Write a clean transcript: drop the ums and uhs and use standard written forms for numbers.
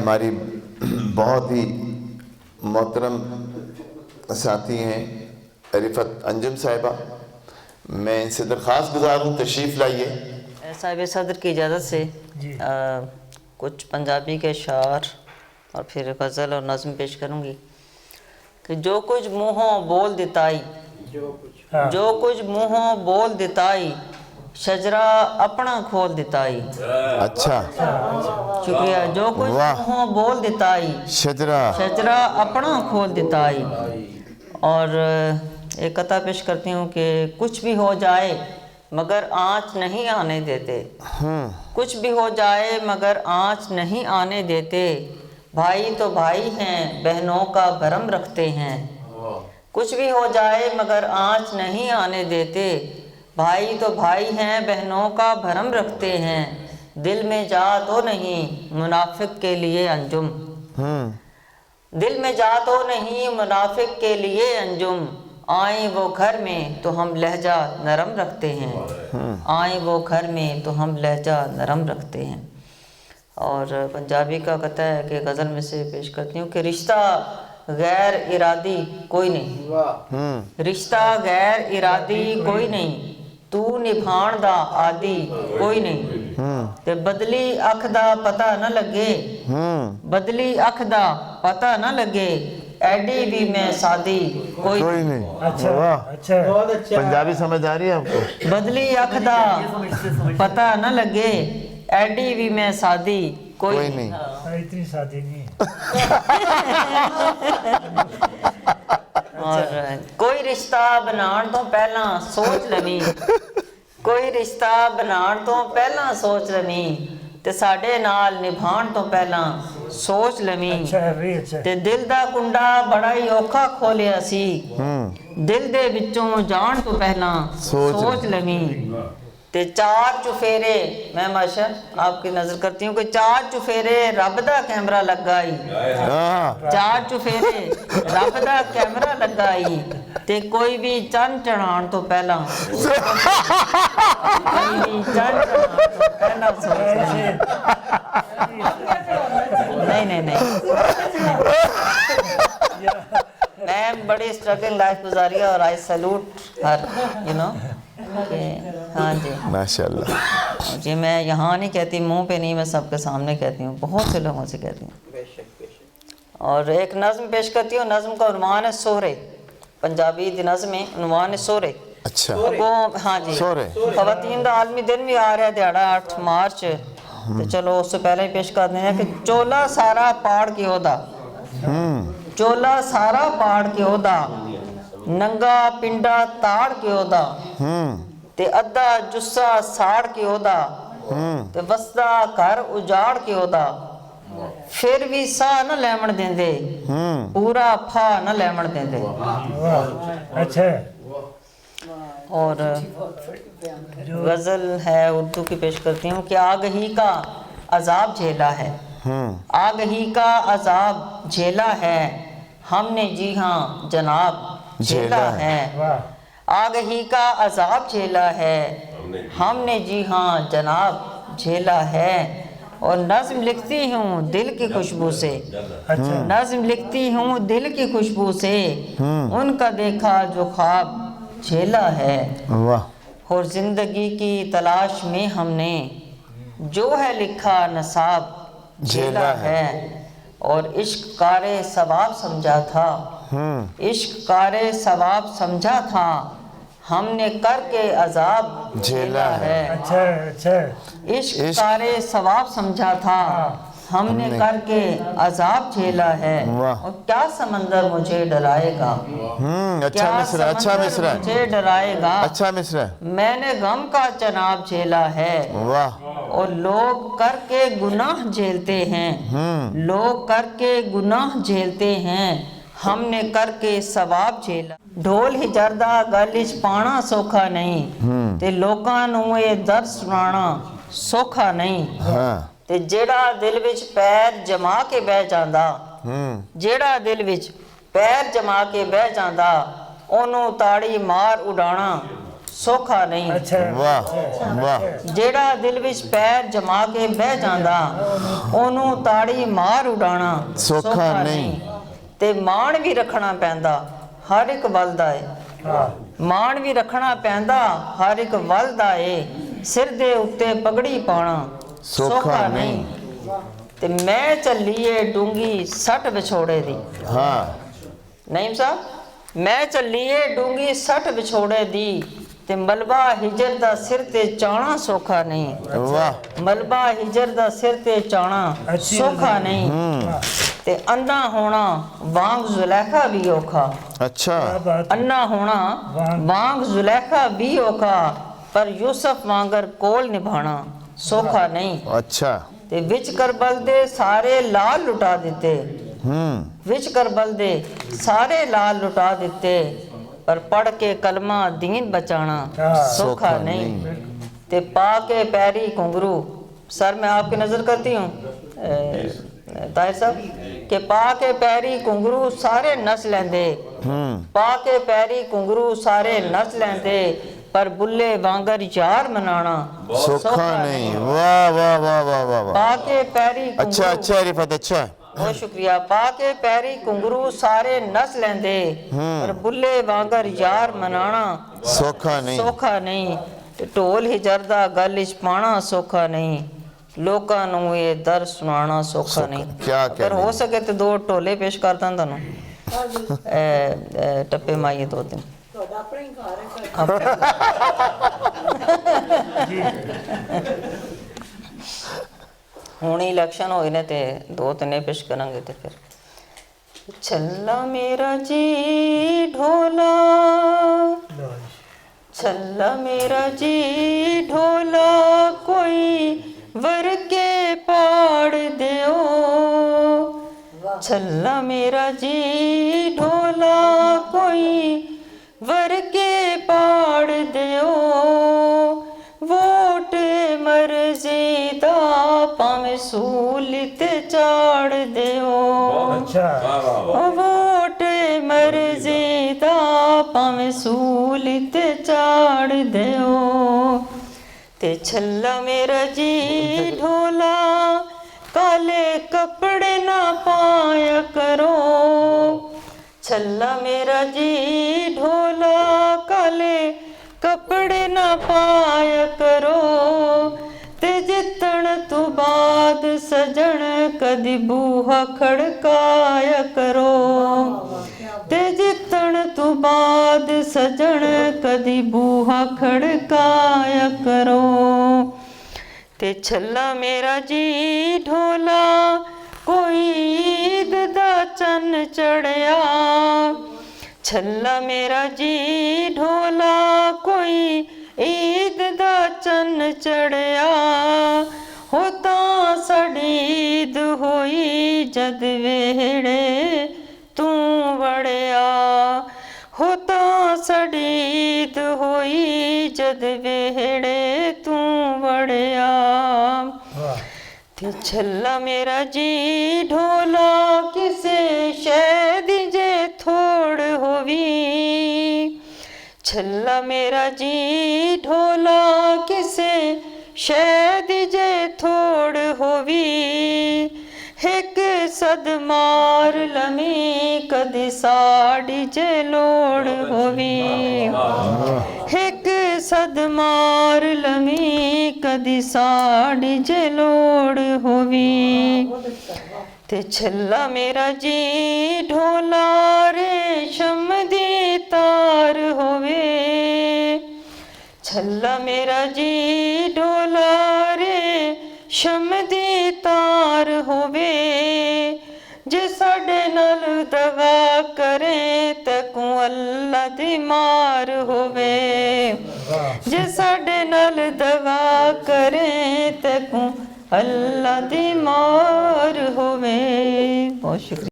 हमारी बहुत ही मोहतरम साथी हैं रिफत अंजुम साहिबा, मैं इनसे दरख्वास्त गुजार हूँ तशरीफ़ लाइए। साहिब सदर की इजाज़त से कुछ पंजाबी के शार और फिर गज़ल और नज़्म पेश करूँगी कि जो कुछ मुँहों बोल देताई, जो कुछ मुँहों बोल देताई, शजरा अपना खोल देताई। अच्छा, शुक्रिया। जो कुछ मुँहों बोल देताई, शजरा अपना खोल देताई। और एक कथा पेश करती हूँ कि कुछ भी हो जाए मगर आँच नहीं आने देते, कुछ भी हो जाए मगर आँच नहीं आने देते, भाई तो भाई हैं बहनों का भरम रखते हैं। कुछ भी हो जाए मगर आँच नहीं आने देते, भाई तो भाई हैं बहनों का भरम रखते हैं, दिल में जा तो नहीं मुनाफिक के लिए अंजुम, दिल में जा तो नहीं मुनाफिक के लिए अंजुम, आए वो घर में तो हम लहजा नरम रखते हैं, आए वो घर में तो हम लहजा नरम रखते हैं। और पंजाबी का कहता है कि गज़ल में से पेश करती हूँ कि रिश्ता गैर इरादी कोई नहीं, रिश्ता गैर इरादी कोई नहीं, तू निभाण दा आदि कोई नहीं, ते बदली अख दा पता न लगे, बदली अख दा पता न लगे, एडी भी मैं सादी कोई नहीं। अच्छा, अच्छा, बहुत अच्छा। पंजाबी समझ आ रही है आपको? बदली अख दा पता न लगे, एडी भी मैं सादी कोई नहीं। इतनी शादी नहीं और कोई रिश्ता बनाने तो पहला सोच लवी, कोई रिश्ता बनाने तो पहला सोच लवी, ते साडे नाल निभाण तो पहला सोच लवी। ते दिल दा कुंडा बड़ा ही औखा खोलिया सी, दिल दे विचों जान तो पहला सोच लवी। ते चार चुफेरे, मैं माशा आपकी नजर करती हूँ कि चार चुफेरे रब दा कैमरा लगाई, चार चुफेरे रब दा कैमरा लगाई, ते कोई भी चंद चढ़ाण तो पहला, कोई भी चंद चढ़ाण तो पहला नहीं, मैं बड़ी स्ट्रगलिंग लाइफ गुजारी है और आई सैल्यूट हर, यू नो। हाँ जी, माशाल्लाह जी। मैं यहाँ नहीं कहती, मुंह पे नहीं, मैं सबके सामने कहती हूँ, बहुत से लोगों से कहती हूँ। और एक नज़्म पेश करती हूँ, नज़्म का उन्वान है सोहरे, पंजाबी दी नज़्म में उन्वान है सोहरे। अच्छा, वो हाँ जी, ख़वातीन दा आलमी दिन भी आ रहा है दिहाड़ा 8 मार्च, तो चलो उससे पहले ही पेश कर दें कि चोला सारा पाड़ के ओदा, चोला सारा पाड़ के ओदा, नंगा पिंडा ताड़ के ओदा, ते अद्धा जुस्सा साड़ के ओदा, ते वसदा घर उजाड़ के ओदा, फिर भी साह न लैमन देंदे, पूरा फा न लैमन देंदे। अच्छा। और गज़ल है उर्दू की पेश करती हूँ कि आग ही का अजाब झेला है, आग ही का अजाब झेला है, हमने जी हाँ जनाब झेला है, आग ही का अजाब झेला है, हमने जी हाँ जनाब झेला है। और नज़्म लिखती हूँ दिल की खुशबू से, नज़्म लिखती हूँ दिल की खुशबू से, उनका देखा जो ख्वाब झेला है। और ज़िंदगी की तलाश में हमने जो है लिखा नसाब झेला है, और इश्क कारे सवाब समझा था, इश्क कारे सवाब समझा था, हमने करके अजाब झेला है। अच्छा अच्छा। इश्क कारे सवाब समझा था, हमने करके अजाब झेला है, और क्या समंदर मुझे डराएगा, अच्छा मिसरा, अच्छा मिसरा, मुझे डराएगा, अच्छा मिसरा, मैंने गम का चनाब झेला है। वाह। और लोग करके गुनाह झेलते हैं, लोग करके गुनाह झेलते हैं, हमने करके सवाब झेला। ढोल ही जरदा गलिश पाना सौखा नहीं, ते लोकां नूं ये दर्द सुनाना सौखा नहीं। ते जेड़ा दिल विच पैर जमा के बह जांदा, जेड़ा दिल विच पैर जमा के बह जांदा, ओनू ताड़ी मार उड़ाना ਸੌਖਾ ਨਹੀਂ। अच्छा वाह वाह ਜਿਹੜਾ ਦਿਲ ਵਿੱਚ ਪੈਰ ਜਮਾ ਕੇ ਬਹਿ ਜਾਂਦਾ ਉਹਨੂੰ ਤਾੜੀ ਮਾਰ ਉਡਾਣਾ ਸੌਖਾ ਨਹੀਂ। ਤੇ ਮਾਣ ਵੀ ਰੱਖਣਾ ਪੈਂਦਾ ਹਰ ਇੱਕ ਵੱਲ ਦਾ ਏ। हाँ ਮਾਣ ਵੀ ਰੱਖਣਾ ਪੈਂਦਾ ਹਰ ਇੱਕ ਵੱਲ ਦਾ ਏ। ਸਿਰ ਦੇ ਉੱਤੇ ਪਗੜੀ ਪਾਉਣਾ ਸੌਖਾ ਨਹੀਂ। ਤੇ ਮੈਂ ਚੱਲੀਏ ਡੂੰਗੀ ਸੱਟ ਵਿਛੋੜੇ ਦੀ। हाँ ਨਈਮ ਸਾਹਿਬ ਮੈਂ ਚੱਲੀਏ ਡੂੰਗੀ ਸੱਟ ਵਿਛੋੜੇ ਦੀ ਤੇ ਮਲਬਾ ਹਿਜਰ ਦਾ ਸਿਰ ਤੇ ਚਾਣਾ ਸੌਖਾ ਨਹੀਂ। वाह ਮਲਬਾ ਹਿਜਰ ਦਾ ਸਿਰ ਤੇ ਚਾਣਾ ਅੱਛੀ ਸੌਖਾ ਨਹੀਂ। ਤੇ ਅੰਨਾ ਹੋਣਾ ਵਾਂਗ ਜ਼ੁਲੈਖਾ ਵੀ ਔਖਾ। अच्छा क्या बात ਅੰਨਾ ਹੋਣਾ ਵਾਂਗ ਜ਼ੁਲੈਖਾ ਵੀ ਔਖਾ ਪਰ ਯੂਸਫ ਵਾਂਗਰ ਕੋਲ ਨਿਭਾਣਾ ਸੌਖਾ ਨਹੀਂ। अच्छा ਤੇ ਵਿੱਚ ਕਰਬਲ ਦੇ ਸਾਰੇ ਲਾਲ ਲੁਟਾ ਦਿੱਤੇ। ਵਿੱਚ ਕਰਬਲ ਦੇ ਸਾਰੇ ਲਾਲ ਲੁਟਾ ਦਿੱਤੇ ਪਰ ਪੜ ਕੇ ਕਲਮਾ ਦੀਨ ਬਚਾਣਾ ਸੌਖਾ ਨਹੀਂ। ਤੇ ਪਾ ਕੇ ਪੈਰੀ ਘੁੰਗਰੂ सर मैं आपकी नज़र करती हूँ ताहिर साहब कि पा के पैरी घुंघरू सारे नस लेंदे। पा के पैरी घुंघरू सारे नस लेंदे पर बुल्ले वांगर यार मनाना सौखा नहीं। वाह वाह वाह वाह वाह वाह। पा के पैरी अच्छा अच्छा रिफत अच्छा। बहुत शुक्रिया। पा के पैरी घुंघरू सारे नस लेंदे पर बुल्ले वांगर यार मनाना सौखा नहीं। सौखा नहीं। ते ढोल हिजर दा गल विच पाना सौखा नहीं। लोकां नूं ये दर सुनाना सौखा नहीं। क्या अगर हो सके तो दो ढोले पेश करदा तुहानूं टप्पे माइए दो दिन ਹੁਣ ਇਲੈਕਸ਼ਨ ਹੋਏ ਨੇ ਤੇ ਦੋ ਤਿੰਨੇ ਪੇਸ਼ ਕਰਾਂਗੇ ਤੇ ਫਿਰ ਛੱਲਾ ਮੇਰਾ ਜੀ ਢੋਲਾ ਛੱਲਾ ਮੇਰਾ ਜੀ ਢੋਲਾ ਕੋਈ ਵਰ ਕੇ ਪਾੜ ਦਿਓ। ਛੱਲਾ ਮੇਰਾ ਜੀ ਢੋਲਾ ਕੋਈ ਵਰ ਕੇ ਪਾੜ ਦਿਓ। ਵੋਟ ਮਰਜ਼ੀ ਦਾ ਭਾਵੇਂ ਸੂਲਤ ਚਾੜ ਦਿਓ। अच्छा ਵੋਟ ਮਰਜ਼ੀ ਦਾ ਭਾਵੇਂ ਸੂਲਤ ਚਾੜ ਦਿਓ। ਤੇ ਛੱਲਾ ਮੇਰਾ ਜੀ ਢੋਲਾ ਕਾਲੇ ਕੱਪੜੇ ਨਾ ਪਾਇਆ ਕਰੋ। ਛੱਲਾ ਮੇਰਾ ਜੀ ਢੋਲਾ ਕਾਲੇ ਕੱਪੜੇ ਨਾ ਪਾਇਆ ਕਰੋ। ਤੇ ਜਿੱਤਣ ਤੋਂ ਬਾਅਦ ਸਜਣ ਕਦੀ ਬੂਹਾ ਖੜਕਾਇਆ ਕਰੋ। ਤੇ ਜਿੱਤਣ ਤੋਂ ਬਾਅਦ ਸਜਣ ਕਦੀ ਬੂਹਾ ਖੜਕਾਇਆ ਕਰੋ। ਤੇ ਛੱਲਾ ਮੇਰਾ ਜੀ ਢੋਲਾ ਕੋਈ ਈਦ ਦਾ ਚੰਨ ਚੜਿਆ। ਛੱਲਾ ਮੇਰਾ ਜੀ ਢੋਲਾ ਕੋਈ ਈਦ ਦਾ ਚੰਨ ਚੜਿਆ। ਹੋ ਤਾਂ ਸਾਡੀ ਈਦ ਹੋਈ ਜਦ ਵੇੜੇ ਤੂੰ ਵੜਿਆ। ਹੋ ਤਾਂ ਸਾਡੀ ਈਦ ਹੋਈ ਜਦ ਵੇੜੇ ਤੂੰ ਵੜਿਆ। ਤੇ ਛੱਲਾ ਮੇਰਾ ਜੀ ਢੋਲਾ ਕਿਸੇ ਸ਼ੈ ਦੀ ਜੇ ਥੋੜ ਹੋਵੀ। ਛੱਲਾ ਮੇਰਾ ਜੀ ਢੋਲਾ ਕਿਸੇ ਸ਼ੈ ਦੀ ਜੇ ਥੋੜ ਹੋਵੀ। ਇੱਕ ਸਦ ਮਾਰ ਲਮੀ ਕਦੀ ਸਾਡੀ ਜੇ ਲੋੜ ਹੋਵੀ। ਇੱਕ ਸਦ ਮਾਰ ਲਮੀ ਕਦੀ ਸਾਡੀ ਜੇ ਲੋੜ ਹੋਵੀ। ਤੇ ਛੱਲਾ ਮੇਰਾ ਜੀ ਢੋਲਾ ਰੇਸ਼ਮ ਦੀ ਤਾਰ ਹੋਵੇ। ਛੱਲਾ ਮੇਰਾ ਜੀ ਢੋਲਾ ਰੇਸ਼ਮ ਦੀ ਤਾਰ ਹੋਵੇ। ਜੇ ਸਾਡੇ ਨਾਲ ਦਗਾ ਕਰੇ ਤੇ ਕੋ ਅੱਲਾ ਦੀ ਮਾਰ ਹੋਵੇ। ਜੇ ਸਾਡੇ ਨਾਲ ਦਗਾ ਕਰੇ ਤੇ ਕੋ ਅੱਲਾ ਦੀ ਮਾਰ ਹੋਵੇ। ਬਹੁਤ ਸ਼ੁਕਰੀਆ।